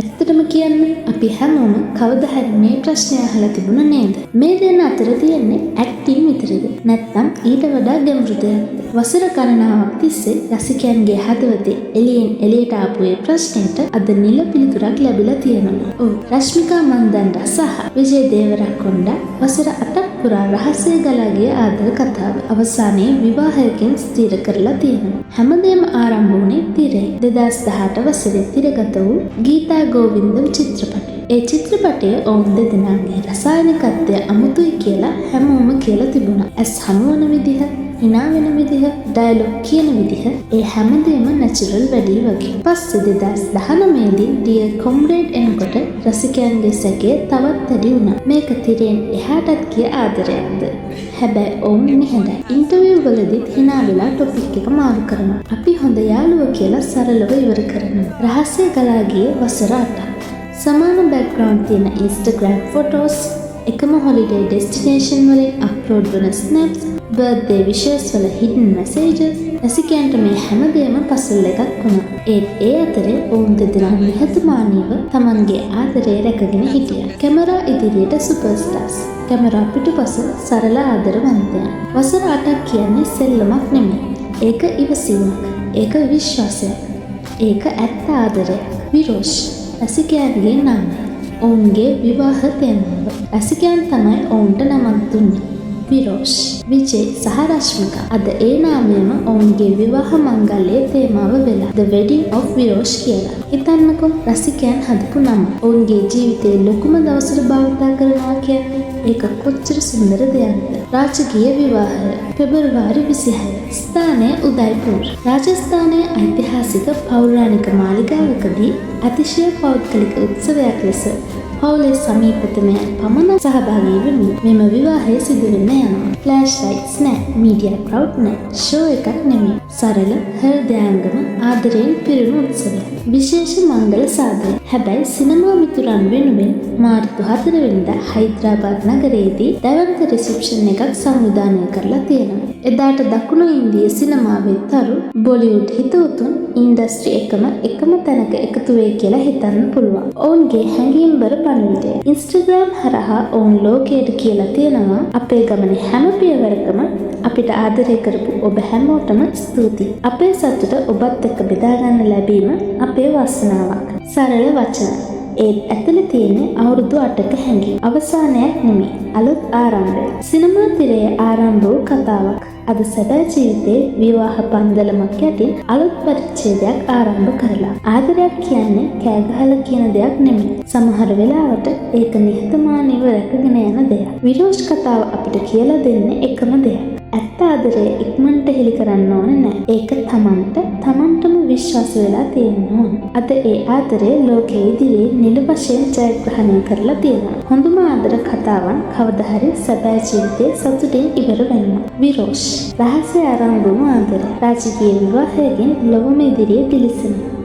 ඇත්තටම කියන්න අපි හැමෝම කවදා හරි මේ ප්‍රශ්නය අහලා තිබුණා නේද? මේ දෙන්න අතර තියෙන්නේ ඇක්ටිං විතරද? නැත්නම් ඊට වඩා ගැඹුරු දෙයක්ද? වසර ගණනාවක් තිස්සේ රසිකයන්ගේ හදවතේ එළියෙන් එළියට ආපු මේ ප්‍රශ්නෙට අද නිල පිළිතුරක් ලැබිලා තියෙනවා. ඔව්, රශ්මිකා මන්දන්ඩා සහ විජේ දේවරකොණ්ඩා වසර 8ක් පුරා රහස්‍ය ගලා ගිය ආදර කතාව අවසානයේ විවාහයකින් ස්ථිර කරලා තියෙනවා. හැමදේම ආරම්භ වුණේ තිරේ 2018 වසරේ තිරගත වූ ගීතා ගෝවින්දම් චිත්‍රපටය. ඒ චිත්‍රපටයේ ඔවුන් දෙදෙනාගේ රසායනිකත්වය අමුතුයි කියලා හැමෝම කියලා තිබුණා. ඇස් හමුවන විදිහ, hina වෙන විදිහ, ඩයලොග් කියන විදිහ, ඒ හැමදේම නැචරල් වැඩි වගේ. පස්සේ 2019 දී ඩියර් කොම්රේඩ් එනකොට රසිකයන්ගේ සැකය තවත් වැඩි වුණා. මේක තිරෙන් එහාටත් ගිය ආදරයක්ද? හැබැයි ඔවුන් නිහඬයි. ඉන්ටර්විව් වලදීත් hina වෙලා ටොපික් එක මාරු කරනවා. අපි හොඳ යාළුවෝ කියලා සරලව ඉවර කරනවා. රහස්‍ය ගලා ගියේ වසර 8ක්. සමාන බෑග්ග්‍රවුන්ඩ් තියෙන Instagram ෆොටෝස්, එකම හොලිඩේ ඩෙස්ටිනේෂන් වලින් අප්ලෝඩ් වන ස්නැප්ස්, බර්ත්ඩේ විෂස් වල හිඩන් මැසේජස්, රසිකයන්ට මේ හැමදේම පසුල් එකක් වුණා. ඒත් ඒ අතරේ ඔවුන් දෙදෙනා නිහතමානීව තමන්ගේ ආදරය රැකගෙන හිටියා. කැමරා ඉදිරියට සුපර්ස්ටාර්ස්, කැමරා පිටුපස සරල ආදරවන්තයන්. වසර 8ක් කියන්නේ සෙල්ලමක් නෙමෙයි. ඒක ඉවසීමක්. ඒක විශ්වාසයක්. ඒක ඇත්ත ආදරයක්. විරෝෂ් රසිකයන්ගේ නාමය. ඔවුන්ගේ විවාහ තේමාව. රසිකයන් තමයි ඔවුන්ට නමක් දුන්නේ. විරෝෂ්, විජේ සහ රශ්මිකා. අද ඒ නාමයම ඔවුන්ගේ විවාහ මංගල්‍යයේ තේමාව වෙලා The Wedding of විරෝෂ් කියලා. හිතන්නකෝ රසිකයන් හදපු නම. ඔවුන්ගේ ජීවිතයේ ලොකුම දවසට භාවිතා කරනවා කියන්නේ ඒක කොච්චර සුන්දර දෙයක්ද? රාජකීය විවාහය පෙබරවාරි 26. ස්ථානය උදයිපුර. රාජස්ථානයේ ඓතිහාසික පෞරාණික මාලිගාවකදී අතිශය පෞද්ගලික උත්සවයක් ලෙස පවුලේ සමීපතමයන් පමණ සහභාගී වෙමින් මෙම විවාහය සිදු වෙන්න යනවා. ෆ්ලෑෂ් ලයිට්ස් නෑ, මීඩියා ක්‍රවුඩ් නෑ, ෂෝ එකක් නෙමෙයි. සරල හෘදයාංගම ආදරයෙන් පිරුණු උත්සවයක්. විශේෂ මංගල සාදය. හැබැයි සිනමා මිතුරන් වෙනුවෙන් මාර්තු 4 වෙනිදා හයිද්‍රාබාද් නගරයේදී දැවන්ත රිසෙප්ෂන් එකක් සංවිධානය කරලා තියෙනවා. එදාට දකුණු ඉන්දිය සිනමාවේ තරු බොලිවුඩ් හිතවතුන් ඉන්ඩස්ට්‍රි එකම තැනක එකතු වෙයි කියලා හිතන්න පුළුවන්. ඔවුන්ගේ හැඟීම්බර පණිවිඩය. Instagram හරහා ඔවුන් ලෝකයට කියලා තියෙනවා අපේ ගමනේ හැම පියවරකම අපිට ආදරය කරපු ඔබ හැමෝටම ස්තුතියි. අපේ සතුට ඔබත් එක්ක බෙදා ගන්න ලැබීම අපේ වාසනාවක්. සරල වචන. ඒත් ඇතුළේ තියෙන අවුරුදු 8ක හැඟීම්. අවසානයක් නෙමෙයි, අලුත් ආරම්භයක්. සිනමා තිරයේ ආරම්භ වූ කතාවක්. අද සැබෑ ජීවිතේ විවාහ පන්දලමක් යටින් අලුත් පරිච්ඡේදයක් ආරම්භ කරලා. ආදරයක් කියන්නේ කෑ ගහලා කියන දෙයක් නෙමෙයි. සමහර වෙලාවට ඒක නිහතමානීව රැකගෙන යන දෙයක්. විරෝෂ් කතාව අපිට කියලා දෙන්නේ එකම දෙයක්. ඇත්ත ආදරය ඉක්මනට හෙලි කරන්න ඕන නෑ. ඒක තමන්ටම විශ්වාස වෙලා තියෙන්න ඕන. අද ඒ ආදරය ලෝකයේ ඉදිරියේ නිල වශයෙන් ජයග්‍රහණය කරලා තියෙනවා. හොඳම ආදර කතාවන් කවදා හරි සැබෑ ජීවිතයේ සතුටින් ඉවර වෙනවා. විරෝෂ් රහස්‍ය ආරම්භ වූ ආදරය රාජකීය විවාහයෙන් ලොවම ඉදිරියේ පිලිසෙනවා.